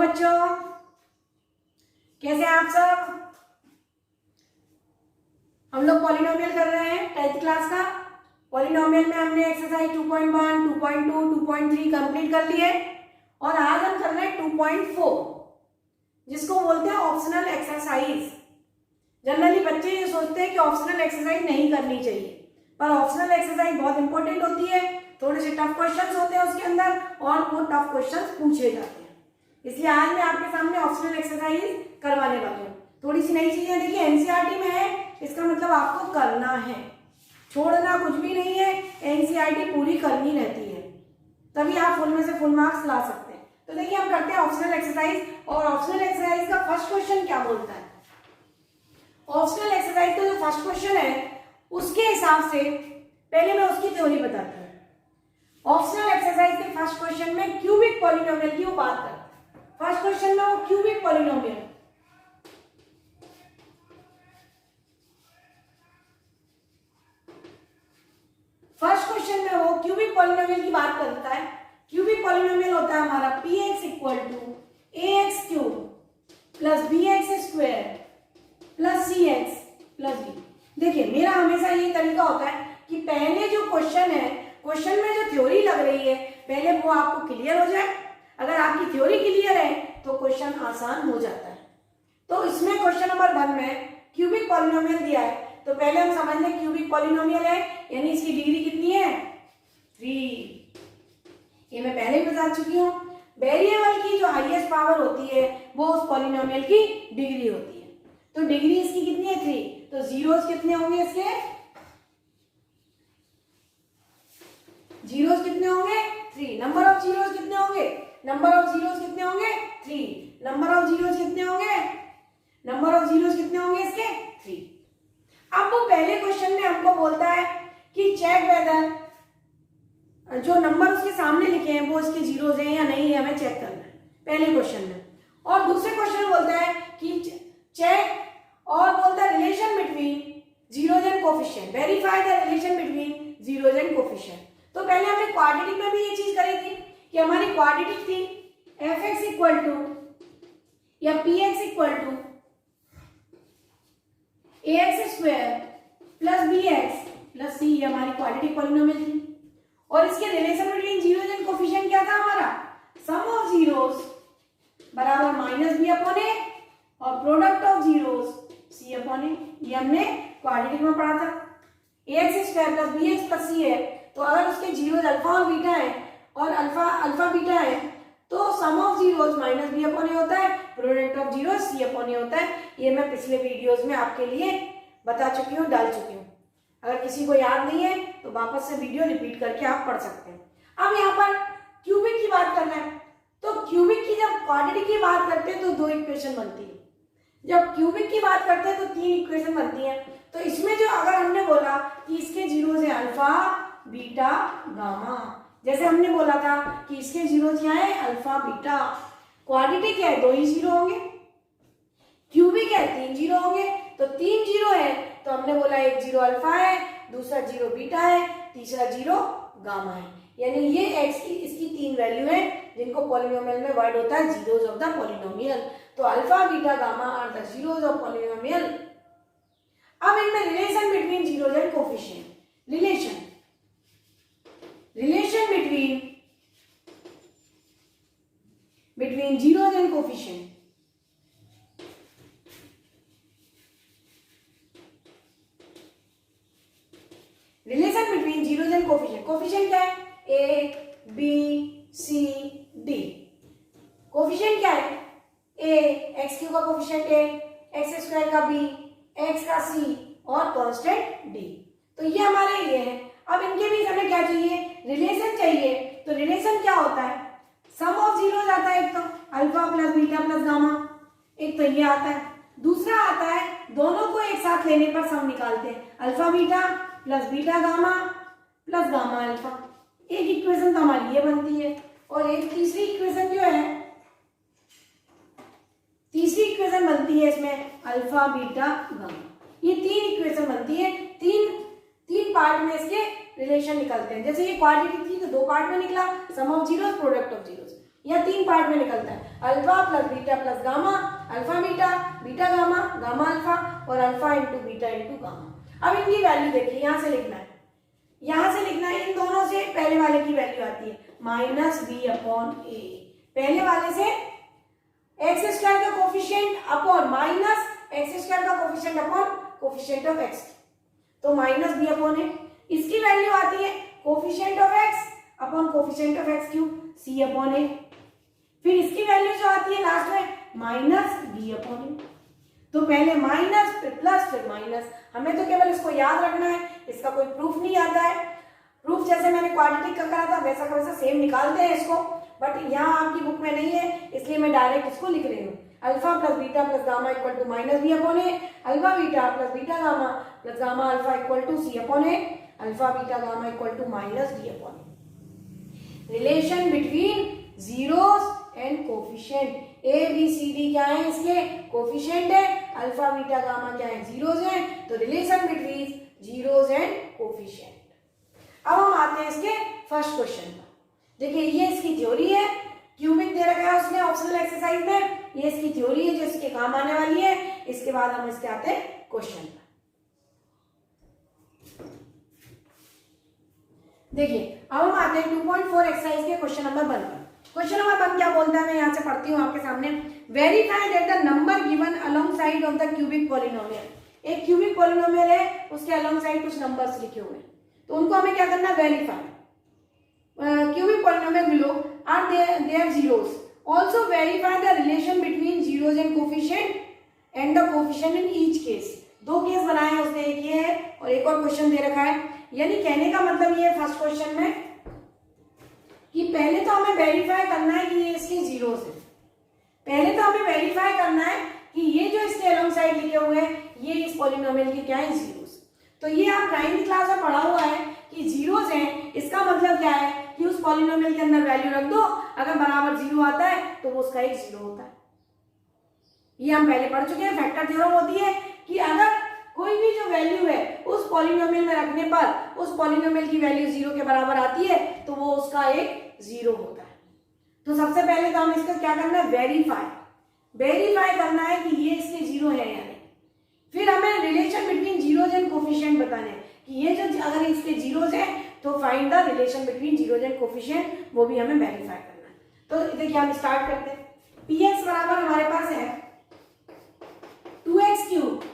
बच्चों, कैसे हैं आप सब? हम लोग पॉलिनोमियल कर रहे हैं 10th क्लास का। पॉलिनोमियल में हमने एक्सरसाइज 2.1, 2.2, 2.3 कंप्लीट कर लिए और आज हम कर रहे हैं 2.4, जिसको बोलते हैं ऑप्शनल एक्सरसाइज। जनरली बच्चे ये सोचते हैं कि ऑप्शनल एक्सरसाइज नहीं करनी चाहिए, पर ऑप्शनल एक्सरसाइज बहुत इंपॉर्टेंट होती है। थोड़े से टफ क्वेश्चंस होते हैं उसके अंदर और वो टफ क्वेश्चंस पूछे जाते हैं, इसलिए आज मैं आपके सामने ऑप्शनल एक्सरसाइज करवाने वाली हूँ। थोड़ी सी नई चीजें देखिए, एनसीईआरटी में है, इसका मतलब आपको करना है, छोड़ना कुछ भी नहीं है। एनसीईआरटी पूरी करनी रहती है, तभी आप फुल में से फुल मार्क्स ला सकते हैं। तो देखिए हम करते हैं ऑप्शनल एक्सरसाइज, और ऑप्शनल एक्सरसाइज का फर्स्ट क्वेश्चन क्या बोलता है। ऑप्शनल एक्सरसाइज का जो फर्स्ट क्वेश्चन है उसके हिसाब से पहले मैं उसकी थ्योरी बताता हूँ। ऑप्शनल एक्सरसाइज के फर्स्ट क्वेश्चन में क्यूबिक पॉलिनोमियल की वो बात करता है। फर्स्ट क्वेश्चन में वो क्यूबिक पॉलिनोमियल, फर्स्ट क्वेश्चन में वो क्यूबिक पॉलिनोमियल की बात करता है। क्यूबिक पॉलिनोमियल होता है हमारा px equal to ax cube plus bx square plus cx plus d। देखिए मेरा हमेशा ये तरीका होता है कि पहले जो क्वेश्चन है, क्वेश्चन में जो थ्योरी लग रही है, पहले वो आपको क्लियर हो जाए। अगर आपकी थ्योरी क्लियर है तो क्वेश्चन आसान हो जाता है। तो इसमें क्वेश्चन नंबर 1 में क्यूबिक पॉलिनोमियल दिया है, तो पहले हम समझ लें क्यूबिक पॉलिनोमियल है यानी इसकी डिग्री कितनी है, 3। ये मैं पहले ही बता चुकी हूँ। वेरिएबल की जो हाईएस्ट पावर होती है वो उस पॉलिनोमियल की डिग्री होती है। तो डिग्री इसकी कितनी है, 3। तो जीरोस कितने होंगे इसके, जीरोस कितने होंगे, 3। नंबर ऑफ जीरोस कितने होंगे, नंबर ऑफ जीरोस कितने होंगे, 3। नंबर ऑफ जीरोस कितने होंगे, नंबर ऑफ जीरोस कितने होंगे इसके, 3। अब वो पहले क्वेश्चन में हमको बोलता है कि चेक वेदर जो नंबर उसके सामने लिखे हैं वो इसके जीरोस हैं या नहीं है, हमें चेक करना है पहले क्वेश्चन में। और दूसरे क्वेश्चन में बोलता है कि चेक, और बोलता है relation between zeros and coefficient, verify the relation between zeros and coefficient. तो पहले हमने क्वाड्रेटिक में भी ये चीज करी थी कि हमारी क्वाड्रेटिक थी fx इक्वल टू या px equal to ax square plus bx plus c, हमारी क्वाड्रेटिक पॉलिनोमियल थी। और इसके relation between zeros and coefficient क्या था हमारा, सम ऑफ जीरोस बराबर माइनस b अपॉन a और product of zeros c upon a। ये हमने क्वाड्रेटिक में पढ़ा था। ax square plus bx plus c है, तो अगर उसके जीरोस अल्फा और बीटा है और अल्फा बीटा है तो sum of zeros minus B upon A होता है, product of zeros C upon A होता है। ये मैं पिछले वीडियोस में आपके लिए बता चुकी हूँ, डाल चुकी हूँ। अगर किसी को याद नहीं है तो वापस से वीडियो रिपीट करके आप पढ़ सकते हैं। अब यहाँ पर क्यूबिक की बात करना है, तो क्यूबिक की जब क्वाड्रेटिक की बात करते हैं तो 2 इक्वेशन बनती है, जब क्यूबिक की बात करते हैं तो 3 इक्वेशन बनती है। तो इसमें जो अगर हमने बोला कि इसके जीरोस है अल्फा बीटा गामा, जैसे हमने बोला था कि इसके जीरोस क्या है, अल्फा बीटा। क्वाड्रेटिक है 2 ही जीरो होंगे, क्यूबिक है 3 जीरो होंगे। तो 3 जीरो है तो हमने बोला एक जीरो अल्फा है, दूसरा जीरो बीटा है, तीसरा जीरो गामा है। यानी ये एक्स की इसकी 3 वैल्यू है जिनको पॉलिनोमियल में वर्ड होता है जीरोस ऑफ द पॉलिनोमियल। तो alpha beta gamma are the zeros of polynomial. अब इनमें relation between zeros and coefficient, relation between zeros and coefficient। Relation between zeros and coefficient, coefficient क्या है, a b c d। Coefficient क्या है, a x cube का coefficient a, x square का b, x का c और constant d। तो ये हमारे ये है। अब इनके बीच हमें क्या चाहिए, रिलेशन चाहिए। तो रिलेशन क्या होता है, सम ऑफ जीरोस आता है, एक तो alpha plus beta plus gamma, एक तो ये आता है, दूसरा आता है दोनों को एक साथ लेने पर सम निकालते हैं, alpha beta plus beta gamma plus gamma alpha. एक इक्वेशन तो हमारी ये बनती है। और एक तीसरी इक्वेशन जो है, तीसरी इक्वेशन बनती है इसमें अल्फा बीटा गामा। ये 3 इक्वेशन बनती है, तीन पार्ट में इसके रिलेशन निकलते हैं। जैसे ये क्वाड्रेटिक थी तो 2 पार्ट में निकला, sum of zeros product of zeros. या 3 पार्ट में निकलता है, alpha plus beta plus gamma, alpha beta, beta gamma, gamma alpha और alpha into beta into gamma. अब इनकी वैल्यू देखिए, यहां से लिखना है, यहां से लिखना है, इन दोनों से पहले वाले की वैल्यू आती है माइनस बी अपॉन ए, पहले वाले से एक्स स्क्वायर का coefficient upon minus X square का coefficient upon coefficient of X, तो माइनस बी अपॉन ए। इसकी वैल्यू आती है coefficient of X upon coefficient of X cube C upon A, फिर इसकी वैल्यू जो आती है लास्ट में माइनस बी अपॉन ए। तो पहले माइनस फिर प्लस फिर माइनस, हमें तो केवल इसको याद रखना है, इसका कोई प्रूफ नहीं आता है। प्रूफ जैसे मैंने क्वाड्रेटिक का करा था वैसा का वैसा सेम निकालते हैं इसको, बट यहाँ आपकी बुक में नहीं है इसलिए मैं डायरेक्ट इसको लिख रही हूँ। Alpha plus beta plus gamma equal to minus B upon a, alpha beta plus beta gamma plus gamma alpha equal to c upon a, alpha beta gamma equal to minus D upon a. Relation between zeros and coefficient, a b c d क्या है, इसके coefficient है, alpha beta gamma क्या है, zeros है, तो relation between zeros and coefficient. अब हम आते हैं इसके फर्स्ट क्वेश्चन पर। देखिए ये इसकी थ्योरी है, क्यूबिक दे रखा है उसने ऑप्शनल एक्सरसाइज में, ये इसकी थ्योरी है जो इसके काम आने वाली है। इसके बाद हम इसके आते हैं क्वेश्चन पर। देखिए अब हम आते हैं 2.4 एक्सरसाइज के क्वेश्चन नंबर 1 पर। क्वेश्चन नंबर 1 क्या बोलता है, मैं यहां से पढ़ती हूँ आपके सामने। Verify that the number given along side of the cubic polynomial. एक क्यूबिक पॉलिनोमियल है, उसके अलोंग साइड कुछ नंबर्स लिखे हुए हैं, तो उनको हमें क्या करना है, verify. Cubic polynomial below are their zeros, also verify the relation between zeros and coefficient and the coefficient in each case. 2 case बनाए हैं उसने, एक ये है और एक और क्वेश्चन दे रखा है। यानी कहने का मतलब ये फर्स्ट क्वेश्चन में कि पहले तो हमें वेरीफाई करना है कि ये इसके जीरोस है, पहले तो हमें वेरीफाई करना है कि ये जो इसके अलोंग साइड लिखे हुए हैं ये इस पॉलिनोमियल के क्या है, जीरोस। तो ये आप 9th क्लास में पढ़ा हुआ है कि जीरोस हैं, इसका मतलब क्या है कि उस पॉलिनोमियल के अंदर वैल्यू रख दो, अगर बराबर 0 आता है तो वो उसका एक 0 होता है। ये हम पहले पढ़ चुके हैं, फैक्टर थ्योरम होती है कि अगर कोई भी जो वैल्यू है उस पॉलिनोमियल में रखने पर उस पॉलिनोमियल की वैल्यू 0 के बराबर आती है तो वो उसका एक 0 होता है। तो सबसे पहले तो हम इसका क्या करना है, वेरीफाई करना है कि ये इसके 0 है या नहीं। फिर हमें relation between zeros and coefficient बताने हैं कि ये जो अगर इसके जीरोस है तो find the relation between zeros and coefficient, वो भी हमें वेरीफाई करना है। तो देखिए हम स्टार्ट करते हैं। px बराबर हमारे पास है 2x cube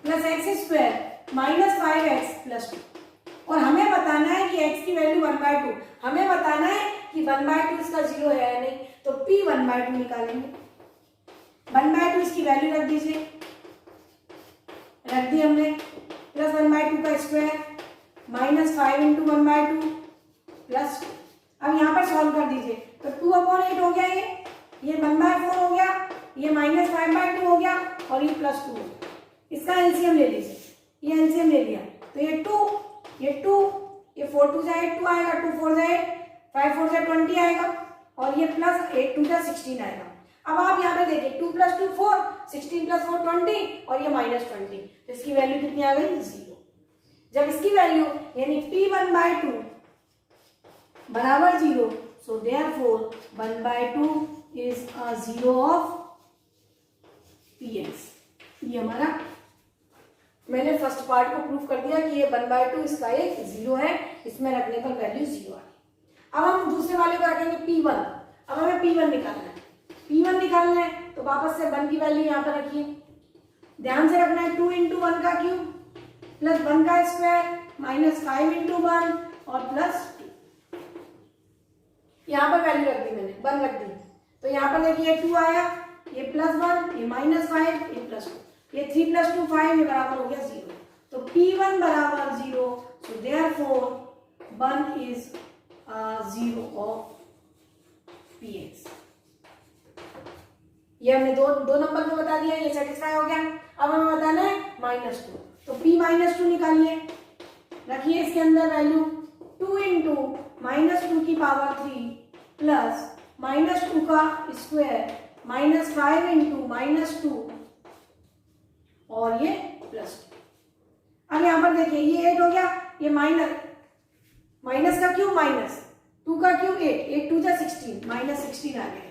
plus x square minus 5x plus 2, और हमें बताना है कि x की वैल्यू 1/2, हमें बताना है कि 1/2 इसका 0 है या नहीं। तो p 1/2 निकालेंगे, 1/2 इसकी वैल्यू रख दीजिए, रख दी हमने, प्लस 1/2 का स्क्वायर माइनस 5 इंटू 1/2 प्लस 2। अब यहाँ पर सॉल्व कर दीजिए, तो 2/8 हो गया, ये 1/4 हो गया, ये माइनस 5/2 हो गया और ये प्लस 2 हो गया। इसका एलसीएम ले लीजिए, ये एलसीएम ले लिया तो ये 2, ये 4 2 जाए 2 आएगा, 2 4 जाए 5 4 जाए 20 आएगा और ये प्लस 8 2 जा 16 आएगा। अब आप यहाँ पे देखिए 2 + 2 4, 16 + 4 20 और ये -20, तो इसकी वैल्यू कितनी आ गई, 0। जब इसकी वैल्यू यानी p 1/2 बराबर 0, so therefore 1/2 is a 0 of px। ये हमारा, मैंने फर्स्ट पार्ट को प्रूफ कर दिया कि ये 1/2 इसका एक 0 है, इसमें रखने पर वैल्यू 0 आ गई। अब हम दूसरे वाले को रखेंगे p1। अब हमें p1 निकालना है, p1 निकालना है तो वापस से 1 की वैल्यू यहाँ पर रखिए, ध्यान से रखना है 2 × 1 का क्यूब प्लस 1 का स्क्वायर माइनस 5 × 1 और प्लस 2। यहाँ पर वैल्यू रख दी मैंने, 1 रख दी, तो यहाँ पर देखिए 2 आया, ये +1, ये -5, ये +2, ये 3 + 2 5, ये बराबर हो गया 0। तो p1 बराबर 0, so therefore 1 is 0 of px। ये हमने दो नंबर में बता दिया, ये सेटिस्फाई हो गया। अब हमें बताना है -2, तो p -2 निकालिए, रखिए इसके अंदर वैल्यू 2 × -2 की पावर 3 प्लस -2 का स्क्वायर माइनस 5 × -2 और ये +2। अब यहाँ पर देखिए ये 8 हो गया, ये माइनस का क्यूब माइनस 2 का क्यूब 8, 8 2 जा 16, माइनस 16 आ गया।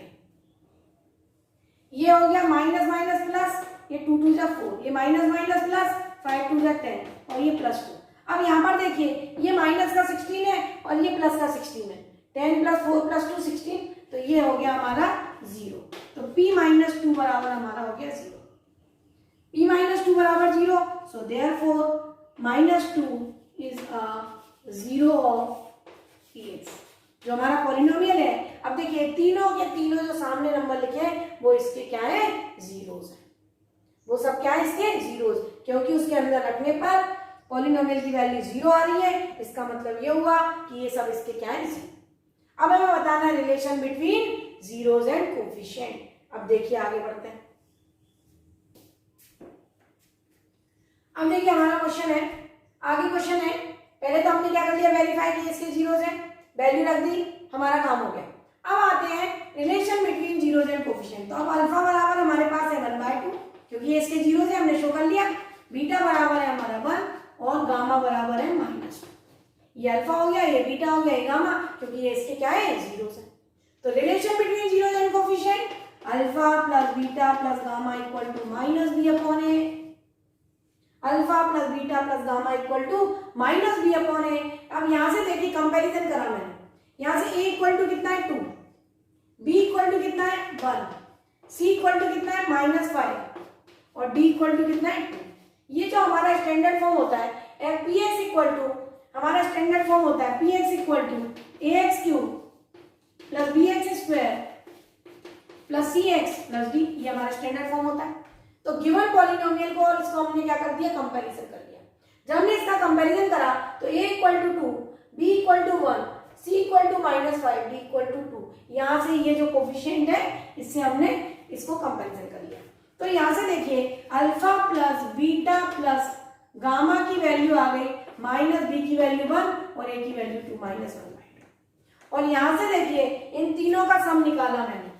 ये हो गया माइनस माइनस प्लस, ये 2 2 जा 4, ये माइनस माइनस प्लस, 5 2 जा 10 और ये प्लस 2। अब यहाँ पर देखिए ये माइनस का 16 है और ये प्लस का 16 है, 10 प्लस 4 प्लस 2 16, तो ये हो गया हमारा 0। तो p माइनस 2 बराबर हमारा हो गया 0। p माइनस 2 बराबर 0, so therefore minus 2 is a 0 of px, जो हमारा पॉलिनोमियल है। अब देखिए तीनों के तीनों जो सामने नंबर लिखे हैं वो इसके क्या है, जीरोस है। वो सब क्या है इसके जीरोस, क्योंकि उसके अंदर रखने पर पॉलिनोमियल की वैल्यू 0 आ रही है। इसका मतलब ये हुआ कि ये सब इसके क्या है, जीरो। अब हमें बताना है relation between zeros and coefficient. अब देखिए आगे बढ़ते हैं। अब देखिए हमारा क्वेश्चन है, आगे क्वेश्चन है, पहले तो हमने क्या कर लिया, वेरीफाई किया इसके जीरोस है, वैल्यू रख दी, हमारा काम हो गया। अब आते हैं relation between zeros and coefficient. तो अब अल्फा बराबर हमारे पास है 1/2, क्योंकि ये इसके जीरोस है, हमने शो कर लिया। बीटा बराबर है हमारा 1 और गामा बराबर है -2। ये अल्फा हो गया, ये बीटा हो गया, ये गामा, क्योंकि ये इसके क्या है, जीरोस है। तो relation between zeros and coefficient, alpha plus beta plus gamma equal to -b/a, alpha plus beta plus gamma equal to -b/a। अब यहां से देखिए कंपैरिजन करा मैंने, यहां से a इक्वल टू कितना है 2, b इक्वल टू कितना है 1, c इक्वल टू कितना है -5 और d इक्वल टू कितना है 2। ये जो हमारा स्टैंडर्ड फॉर्म होता है px इक्वल टू, हमारा स्टैंडर्ड फॉर्म होता है px equal to ax³ plus bx² plus cx plus d, ये हमारा स्टैंडर्ड फॉर्म होता है। तो गिवन पॉलिनोमियल को और इसको हमने क्या कर दिया, कंपैरिजन कर दिया। जब हमने इसका कंपैरिजन करा तो a equal to 2, b equal to 1, c equal to -5, d equal to 2। यहाँ से ये जो कोफिशिएंट है इससे हमने इसको कंपैरिजन कर लिया। तो यहाँ से देखिए alpha plus beta plus gamma की वैल्यू आ गई, -b की वैल्यू 1 और a की वैल्यू 2, -1/2। और यहाँ से देखिए इन तीनों का सम निकाला मैंने,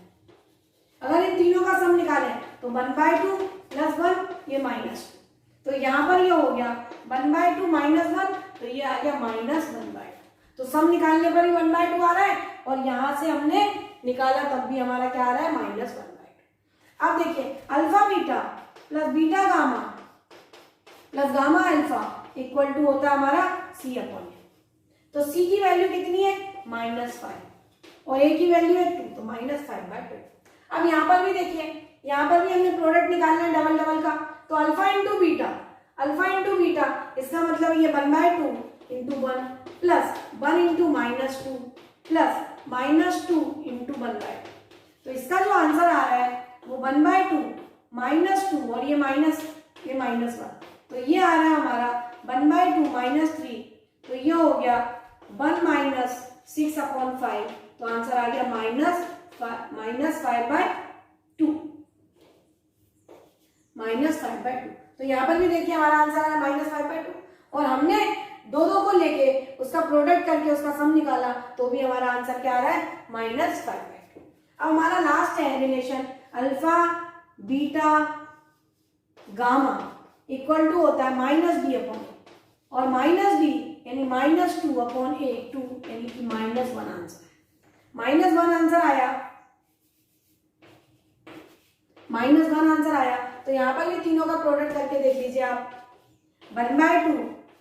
अगर इन तीनों का सम निकालें तो 1/2 प्लस 1 ये -2, तो यहाँ पर ये हो गया 1/2 -1, तो ये आ गया -1/2। तो सम निकालने पर ही 1/2 आ रहा है और यहाँ से हमने निकाला तब भी हमारा क्या आ रहा है, -1/2। अब देखिए alpha beta plus beta gamma plus gamma alpha equal to होता है हमारा c/a। तो c की वैल्यू कितनी है, -5 और a की वैल्यू है 2, तो -5/2। अब यहाँ पर भी देखिए, यहाँ पर भी हमने प्रोडक्ट निकालना है डबल डबल का। तो alpha into beta, alpha into beta, इसका मतलब ये 1/2 into 1 plus 1 into -2 plus -2 into 1/2। तो इसका जो आंसर आ रहा है वो 1/2 -2 और ये -1, तो ये आ रहा है हमारा 1/2 -3, तो ये हो गया 1 - 6/5। तो आंसर आ गया -5/2, -5/2। तो यहाँ पर भी देखिए हमारा आंसर आ रहा है -5/2 और हमने दो को लेके उसका प्रोडक्ट करके उसका सम निकाला तो भी हमारा आंसर क्या आ रहा है, -5/2। अब हमारा लास्ट है relation alpha beta gamma equal to होता है -b/a और -d यानी -2/a, 2 यानी कि -1 आंसर है। -1 आंसर आया, -1 आंसर आया। तो यहाँ पर भी तीनों का प्रोडक्ट करके देख लीजिए आप, 1/2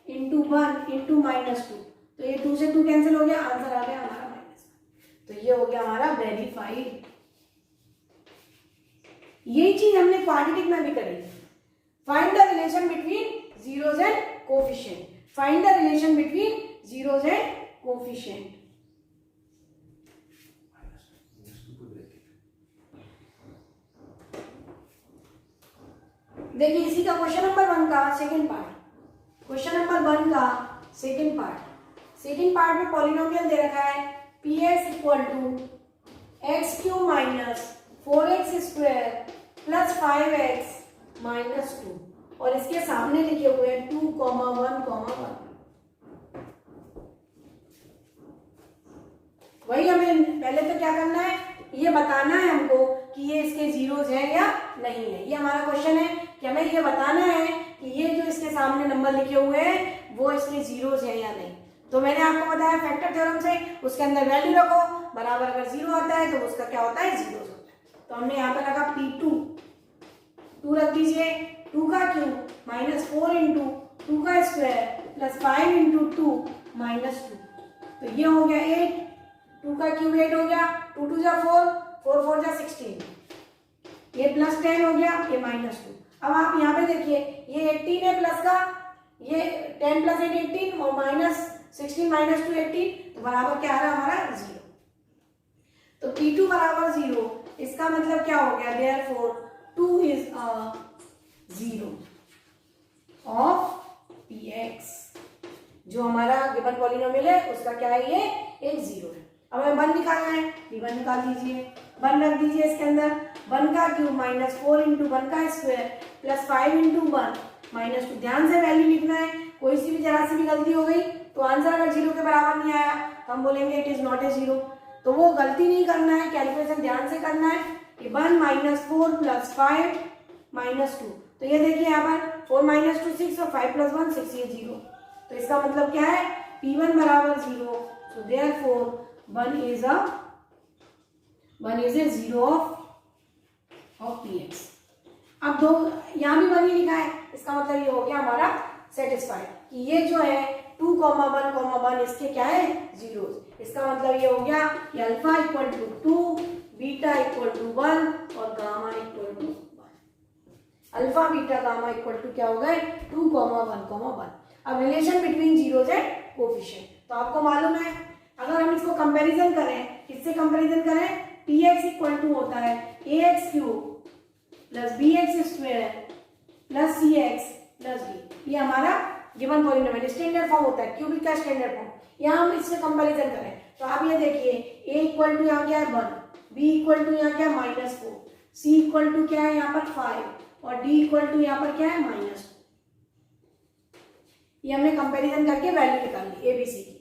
इंटू 1 इंटू -2, तो ये 2 से 2 कैंसिल हो गया, आंसर आ गया हमारा -1। तो ये हो गया हमारा वेरीफाइड। यही चीज हमने क्वाड्रेटिक में भी करी। Find the relation between zeros and coefficient, find the relation between zeros and coefficient. देखिए इसी का क्वेश्चन नंबर 1 का सेकंड पार्ट, क्वेश्चन नंबर 1 का सेकंड पार्ट में पॉलिनोमियल दे रखा है px equal to x³ - 4x² plus 5x -2 और इसके सामने लिखे हुए हैं 2, 1, 1। वही हमें पहले तो क्या करना है, ये बताना है हमको कि ये इसके जीरोस हैं या नहीं है। ये हमारा क्वेश्चन है कि हमें ये बताना है कि ये जो इसके सामने नंबर लिखे हुए हैं वो इसके जीरोस हैं या नहीं। तो मैंने आपको बताया फैक्टर थ्योरम से उसके अंदर वैल्यू रखो, बराबर अगर 0 आता है तो उसका क्या होता है, 0 होता है। तो हमने यहाँ पे लगा P2, 2 रख दीजिए, 2 का क्यूब माइनस 4 इंटू 2 का स्क्वायर प्लस 5 इंटू 2 माइनस 2, तो ये हो गया 8, 2 का क्यूब 8 हो गया, 2 2 जा 4, 4 4 जा 16, ये प्लस 10 हो गया, ये माइनस 2। अब आप यहाँ पे देखिए ये 18 है प्लस का, ये 10 प्लस 8 18 और माइनस 16 माइनस 2 18, तो बराबर क्या आ रहा है हमारा 0। तो P2 बराबर 0, इसका मतलब क्या हो गया, therefore 2 is a 0 of Px, जो हमारा गिवन पॉलिनोमियल है उसका क्या है, ये एक 0 है। अब हमें 1 निकालना है, P1 निकाल दीजिए, 1 रख दीजिए इसके अंदर, 1 का क्यूब माइनस 4 इंटू 1 का स्क्वायर प्लस 5 इंटू 1 माइनस 2, ध्यान से वैल्यू लिखना है, कोई सी भी जरा सी भी गलती हो गई तो आंसर अगर 0 के बराबर नहीं आया हम बोलेंगे इट इज नॉट ए 0, तो वो गलती नहीं करना है, कैलकुलेशन ध्यान से करना है कि 1 माइनस 4 प्लस 5 माइनस 2, तो ये देखिए यहाँ पर 4 माइनस 2 6 और 5 प्लस 1 6, ये 0, तो इसका मतलब क्या है, P1 बराबर 0, so therefore 1 is a 0 of Px। अब दो यहाँ भी 1 ही लिखा है, इसका मतलब ये हो गया हमारा सेटिस्फाइड कि ये जो है 2, 1, 1 इसके क्या है, जीरोस, इसका मतलब ये हो गया कि alpha equal to 2, beta equal to 1 और gamma equal to 1। Alpha beta gamma equal to क्या हो गए, 2, 1, 1। अब relation between zeros and coefficient, तो आपको मालूम है अगर हम इसको कंपैरिजन करें, किससे कंपैरिजन करें, Px इक्वल टू होता है ax cube plus bx square plus cx plus b, ये हमारा गिवन पॉलिनोमियल स्टैंडर्ड फॉर्म होता है, क्यूबिक का स्टैंडर्ड फॉर्म। यहाँ हम इससे कंपैरिजन करें तो आप ये देखिए a इक्वल टू यहाँ क्या है 1, b इक्वल टू यहाँ क्या है -4, c इक्वल टू क्या है यहाँ पर 5 और d इक्वल टू यहाँ पर क्या है -2। ये हमने कंपैरिजन करके वैल्यू निकाल ली ए बी सी की।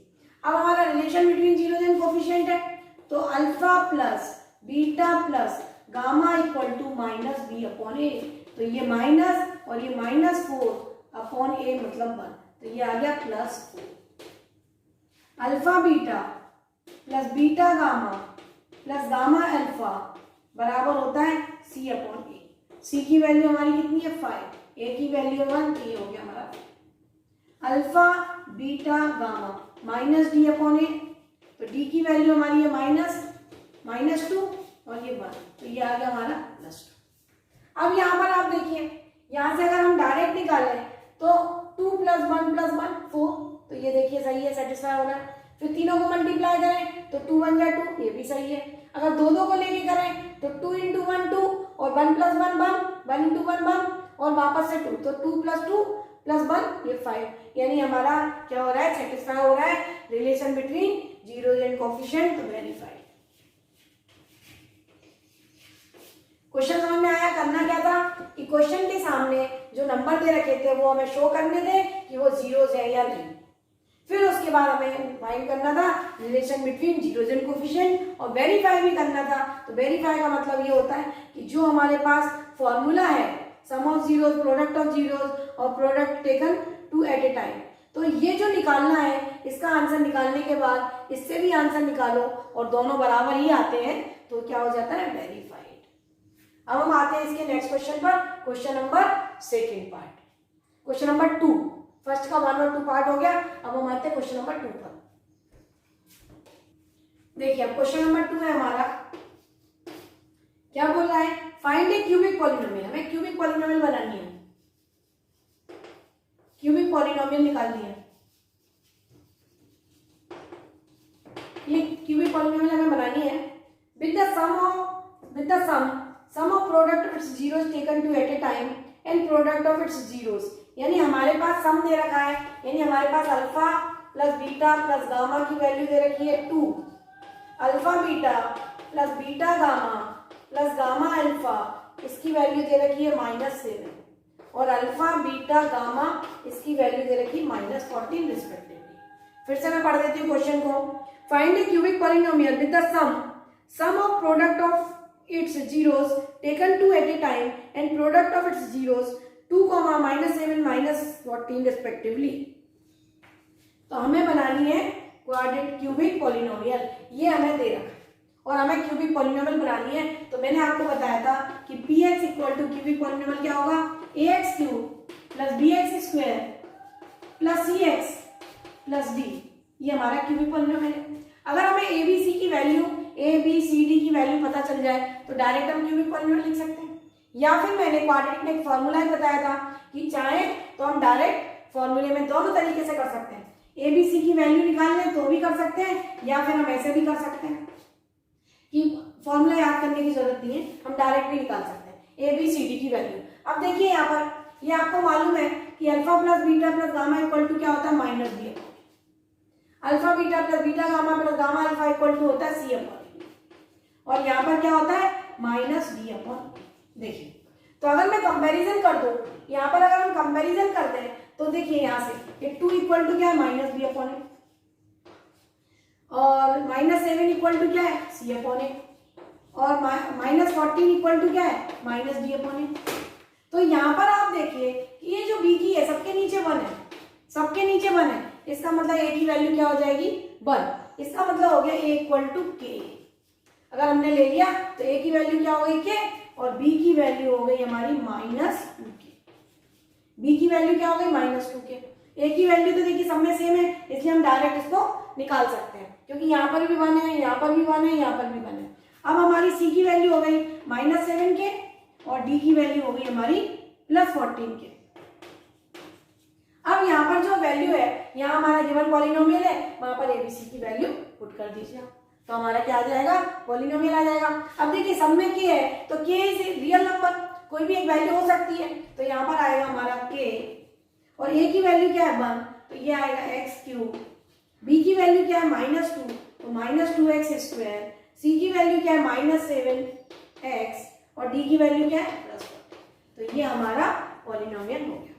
अब हमारा relation between zeros and coefficient है, तो alpha plus beta plus gamma equal to minus B upon A, तो ये माइनस और ये -4 अपॉन ए मतलब 1, तो ये आ गया +4। Alpha beta plus beta gamma plus gamma alpha बराबर होता है c अपॉन ए। सी की वैल्यू हमारी कितनी है 5, ए की वैल्यू 1, ये हो गया हमारा alpha beta gamma minus D upon A, तो डी की वैल्यू हमारी है -2 और ये 1, तो ये आ गया हमारा +2। अब यहाँ पर आप देखिए, यहाँ से अगर हम डायरेक्ट निकालें तो 2 + 1 + 1 4, तो ये देखिए सही है, सेटिस्फाई हो रहा है। फिर तीनों को मल्टीप्लाई करें तो 2 1 जा 2, ये भी सही है। अगर दो को लेके करें तो 2 × 1 2 और 1 + 1 1, 1 × 1 1 और वापस से 2, तो 2 + 2 + 1 ये 5, यानी हमारा क्या हो रहा है, सेटिस्फाई हो रहा है relation between zeros and coefficient, तो वेरीफाइड। क्वेश्चन समझ में आया? करना क्या था कि क्वेश्चन के सामने जो नंबर दे रखे थे वो हमें शो करने थे कि वो जीरोस है या नहीं, फिर उसके बाद हमें फाइंड करना था relation between zeros and coefficient और वेरीफाई भी करना था। तो वेरीफाई का मतलब ये होता है कि जो हमारे पास फॉर्मूला है sum of zeros, product of zeros और product taken 2 at a time, तो ये जो निकालना है इसका आंसर निकालने के बाद इससे भी आंसर निकालो और दोनों बराबर ही आते हैं तो क्या हो जाता है, वेरीफाइड। अब हम आते हैं इसके नेक्स्ट क्वेश्चन पर, question number second part, question number 2। First का 1 और 2 पार्ट हो गया, अब हम आते हैं क्वेश्चन नंबर 2 पर। देखिए अब क्वेश्चन नंबर 2 है हमारा, क्या बोल रहा है, फाइंड ए क्यूबिक पॉलिनोमियल। हमें क्यूबिक पॉलिनोमियल बनानी है, क्यूबिक पॉलिनोमियल निकालनी है। ये क्यूबिक पॉलिनोमियल हमें बनानी है with the sum of product of its zeros taken two at a time and product of its zeros, यानी हमारे पास सम दे रखा है, यानी हमारे पास alpha plus beta plus gamma की वैल्यू दे रखी है 2, alpha beta plus beta gamma plus gamma alpha इसकी वैल्यू दे रखी है -7 और अल्फा बीटा गामा इसकी वैल्यू दे रखी है -14 रिस्पेक्टिवली। फिर से मैं पढ़ देती हूँ क्वेश्चन को। Find a cubic polynomial with the sum of product of its zeros taken 2 at a time and product of its zeros 2, -7 -14 respectively। तो हमें बनानी है क्वाड्रेटिक क्यूबिक पॉलिनोमियल, ये हमें दे रखा है और हमें क्यूबिक पॉलिनोमियल बनानी है। तो मैंने आपको बताया था कि px equal to cubic polynomial क्या होगा, ax cube plus bx square plus cx plus d, ये हमारा क्यूबिक पॉलिनोमियल है। अगर हमें abc की वैल्यू abcd की वैल्यू पता चल जाए तो डायरेक्ट हम क्यूबिक पॉलिनोमियल लिख सकते हैं, या फिर मैंने क्वाड्रेटिक में एक फॉर्मूला ही बताया था कि चाहे तो हम डायरेक्ट फॉर्मूले में दोनों तरीके से कर सकते हैं, abc की वैल्यू निकाल लें तो भी कर सकते हैं, या फिर हम ऐसे भी कर सकते हैं कि फॉर्मूला याद करने की जरूरत नहीं है, हम डायरेक्ट भी निकाल सकते हैं abcd की वैल्यू। अब देखिए यहाँ पर, ये आपको मालूम है कि alpha plus beta plus gamma equal to क्या होता है, minus B upon, alpha beta plus beta gamma plus gamma alpha equal to होता है सी अपॉन, और यहाँ पर क्या होता है माइनस बी अपॉन। देखिए तो अगर मैं कंपैरिजन कर दूं, यहाँ पर अगर हम कंपैरिजन करते हैं तो देखिए यहाँ से ये 2 इक्वल टू क्या है माइनस बी अपॉन ए, और -7 इक्वल टू क्या है सी अपॉन ए, और -14 इक्वल टू क्या है माइनस बी अपॉन ए। तो यहाँ पर आप देखिए ये जो बी की है सबके नीचे 1 है, सबके नीचे 1 है, इसका मतलब ए की वैल्यू क्या हो जाएगी 1, इसका मतलब हो गया ए इक्वल टू के। अगर हमने ले लिया तो ए की वैल्यू क्या हो गई के, और बी की वैल्यू हो गई हमारी -2k, बी की वैल्यू क्या हो गई -2k। ए की वैल्यू तो देखिए सब में सेम है, इसलिए हम डायरेक्ट इसको निकाल सकते हैं, क्योंकि यहाँ पर भी 1 है, यहाँ पर भी 1 है, यहाँ पर भी 1 है। अब हमारी सी की वैल्यू हो गई -7k और डी की वैल्यू हो गई हमारी +14k। अब यहाँ पर जो वैल्यू है, यहाँ हमारा गिवन पॉलिनोमियल है, वहां पर एबीसी की वैल्यू पुट कर दीजिए, तो हमारा क्या आ जाएगा पॉलिनोमियल आ जाएगा। अब देखिए सब में के है तो के इज रियल नंबर, कोई भी एक वैल्यू हो सकती है, तो यहाँ पर आएगा हमारा के, और ए की वैल्यू क्या है 1, तो ये आएगा एक्स क्यूब, बी की वैल्यू क्या है -2 तो -2x स्क्वायर, सी की वैल्यू क्या है -7x, और डी की वैल्यू क्या है +1। तो ये हमारा पॉलिनोमियल हो गया।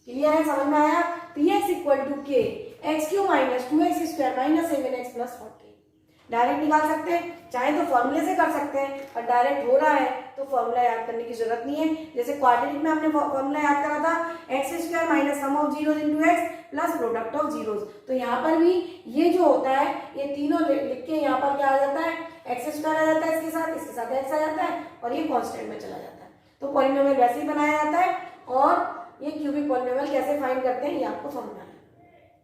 क्लियर है, समझ में आया। px इक्वल टू के x cube -2x square -7x + 14 direct निकाल सकते हैं, चाहे तो फॉर्मूले से कर सकते हैं, और डायरेक्ट हो रहा है तो फॉर्मूला याद करने की जरूरत नहीं है। जैसे क्वाड्रेटिक में हमने फॉर्मूला याद करा था x square minus sum of zeros into x plus product of zeros, तो यहाँ पर भी ये जो होता है ये तीनों लिख के यहाँ पर क्या आ जाता है x स्क्वायर आ जाता है, इसके साथ x आ जाता है, और ये कांस्टेंट में चला जाता है। तो पॉलिनोमियल वैसे ही बनाया जाता है, और ये क्यूबिक पॉलिनोमियल कैसे फाइंड करते हैं ये आपको समझना है।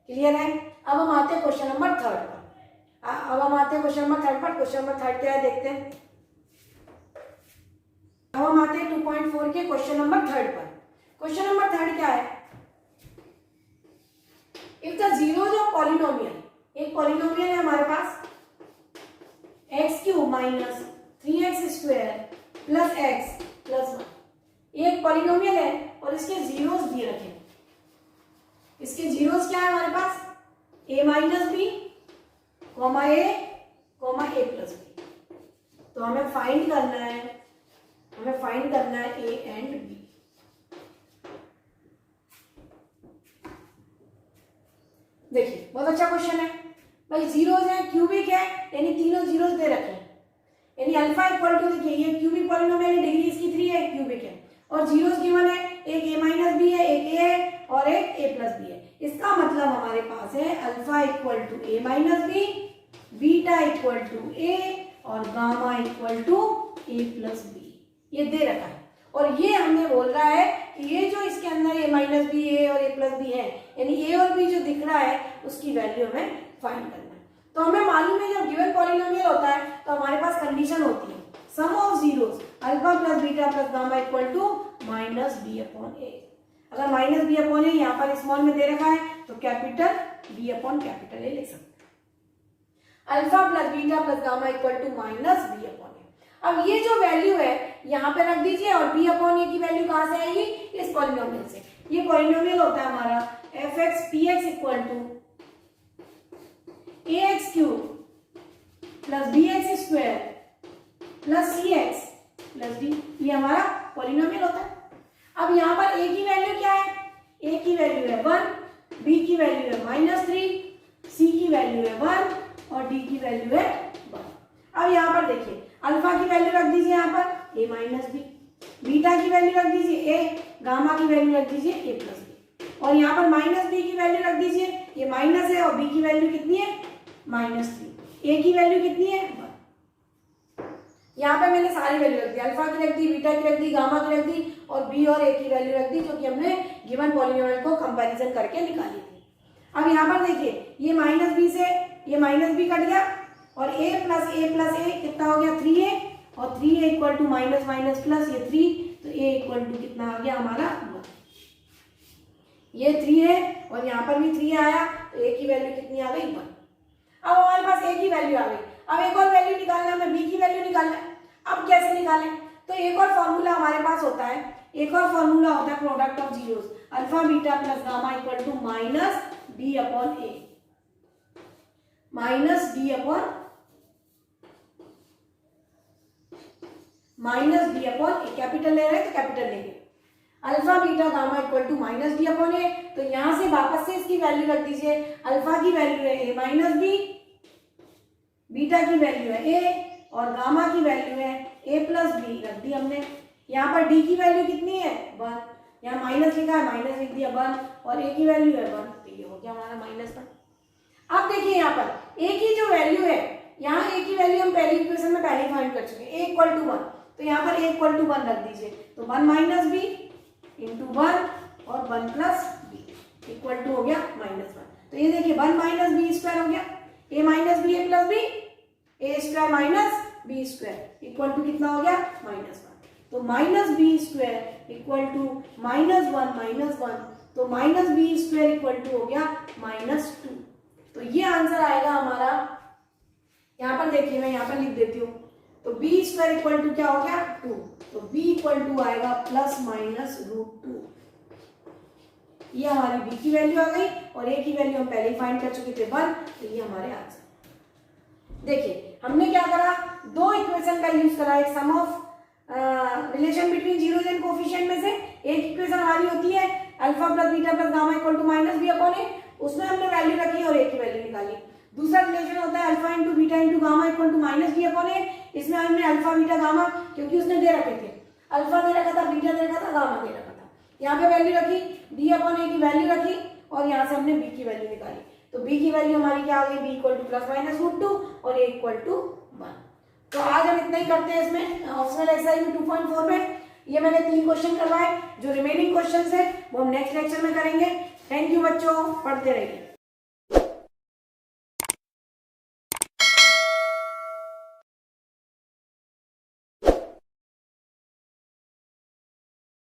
क्लियर है। अब हम आते हैं क्वेश्चन नंबर 3 पर। क्वेश्चन नंबर 3 क्या है देखते हैं। अब हम आते हैं 2.4 के क्वेश्चन नंबर 3 पर। क्वेश्चन नंबर 3 क्या है, if the zeros of polynomial, एक पॉलिनोमियल है हमारे पास X cube minus 3x square plus x plus 1, ये एक पॉलिनोमियल है और इसके जीरोस दिए रखे हैं। इसके जीरोस क्या है हमारे पास a minus b comma a plus b. तो हमें फाइंड करना है a एंड b। देखिए बहुत अच्छा क्वेश्चन है भाई, जीरोस है, क्यूबिक है, यानी तीनों जीरोस दे रखे हैं, यानी अल्फा इक्वल टू, देखिए ये क्यूबिक पॉलिनोमियल है, डिग्री इसकी 3 है, क्यूबिक है, और जीरोस गिवन है, एक a माइनस बी है, एक a है, और एक a प्लस बी है। इसका मतलब हमारे पास है alpha equal to a minus b, beta equal to a, और gamma equal to a plus b, ये दे रखा है। और ये हमें बोल रहा है कि ये जो इसके अंदर a माइनस बी ए और a प्लस बी है, यानी a और b जो दिख रहा है उसकी वैल्यू हमें फाइंड करना है। तो हमें मालूम है जब गिवन पॉलिनोमियल होता है तो हमारे पास कंडीशन होती है sum of zeros alpha plus beta plus gamma equal to minus B upon A. अगर माइनस बी अपॉन ए यहाँ पर स्मॉल में दे रखा है तो capital B upon capital A लिख सकते हैं। Alpha plus beta plus gamma equal to minus B upon A. अब ये जो वैल्यू है यहाँ पे रख दीजिए, और बी अपॉन ए की वैल्यू कहाँ से आएगी, इस पॉलिनोमियल से। ये पॉलिनोमियल होता है हमारा f x p x equal to a x cube plus b x square plus c x plus d, ये हमारा पॉलिनोमियल होता है। अब यहाँ पर a की वैल्यू क्या है, a की वैल्यू है 1, b की वैल्यू है -3, c की वैल्यू है 1, और d की वैल्यू है 1। अब यहाँ पर देखिए अल्फा की वैल्यू रख दीजिए यहाँ पर a माइनस बी, बीटा की वैल्यू रख दीजिए a, गामा की वैल्यू रख दीजिए a प्लस बी, और यहाँ पर -b की वैल्यू रख दीजिए ये माइनस है और बी की वैल्यू कितनी है -3, ए की वैल्यू कितनी है 1। यहाँ पे मैंने सारी वैल्यू रख दी, अल्फा की रख दी, बीटा की रख दी, गामा की रख दी और बी और ए की वैल्यू रख दी, जो कि हमने गिवन पॉलिनोमियल को कंपैरिजन करके निकाली थी। अब यहाँ पर देखिए ये -b से ये -b कट गया और a प्लस a कितना हो गया 3a और 3a equal to minus minus plus ये 3, तो a इक्वल टू कितना आ गया हमारा 1। ये 3 है और यहाँ पर भी 3 आया, तो a की वैल्यू कितनी आ गई 1। अब हमारे पास a की वैल्यू आ गई। अब एक और वैल्यू निकालना है, हमें b की वैल्यू निकालना है। अब कैसे निकालें? तो एक और फॉर्मूला हमारे पास होता है, एक और फॉर्मूला होता है product of zeros, alpha beta plus gamma equal to minus b upon a, minus b upon a। Capital ले रहे हैं तो कैपिटल लेंगे, alpha beta gamma equal to minus b upon a। तो यहां से वापस से इसकी वैल्यू रख दीजिए, अल्फा की वैल्यू है a माइनस b, बीटा की वैल्यू है a और गामा की वैल्यू है a प्लस b रख दी हमने। यहाँ पर d की वैल्यू कितनी है 1, यहाँ माइनस लिखा है माइनस लिख दिया 1 और a की वैल्यू है 1, तो ये हो गया हमारा -1। अब देखिए यहाँ पर a की जो वैल्यू है, यहाँ a की वैल्यू हम पहली इक्वेशन में पहले फाइंड कर चुके हैं, a इक्वल टू 1, तो यहाँ पर a इक्वल टू 1 रख दीजिए, तो 1 माइनस b इंटू 1 और 1 प्लस b इक्वल टू हो गया -1। तो ये देखिए 1 माइनस बी स्क्वायर हो गया, a minus b a plus b, a square minus b square equal to कितना हो गया -1। तो minus b square equal to -1, तो minus b square equal to हो गया -2। तो ये आंसर आएगा हमारा। यहाँ पर देखिए मैं यहाँ पर लिख देती हूँ, तो बी स्क्वायर इक्वल टू क्या हो गया 2, तो बी इक्वल टू आएगा ±√2। ये हमारी बी की वैल्यू आ गई और ए की वैल्यू हम पहले ही फाइंड कर चुके थे 1, तो ये हमारे आंसर। देखिए हमने क्या करा, दो इक्वेशन का यूज करा, एक sum of relation between zeros and coefficient में से एक इक्वेशन हमारी होती है alpha plus beta plus gamma equal to -b upon a, उसमें हमने वैल्यू रखी और a की वैल्यू निकाली। दूसरा रिलेशन होता है alpha into beta into gamma equal to -b upon a, इसमें हमने अल्फा बीटा गामा, क्योंकि उसने दे रखे थे, अल्फा दे रखा था, बीटा दे रखा था, गामा दे रखा था, यहाँ पे वैल्यू रखी, b अपॉन a की वैल्यू रखी और यहाँ से हमने b की वैल्यू निकाली। तो b की वैल्यू हमारी क्या आ गई, b इक्वल टू ±√2 और a इक्वल टू 1। तो आज हम इतना ही करते हैं इसमें ऑप्शनल एक्सरसाइज में 2.4 में। ये मैंने 3 क्वेश्चन करवाए, जो रिमेनिंग क्वेश्चंस है वो हम नेक्स्ट लेक्चर में करेंगे। थैंक यू बच्चों, पढ़ते रहिए।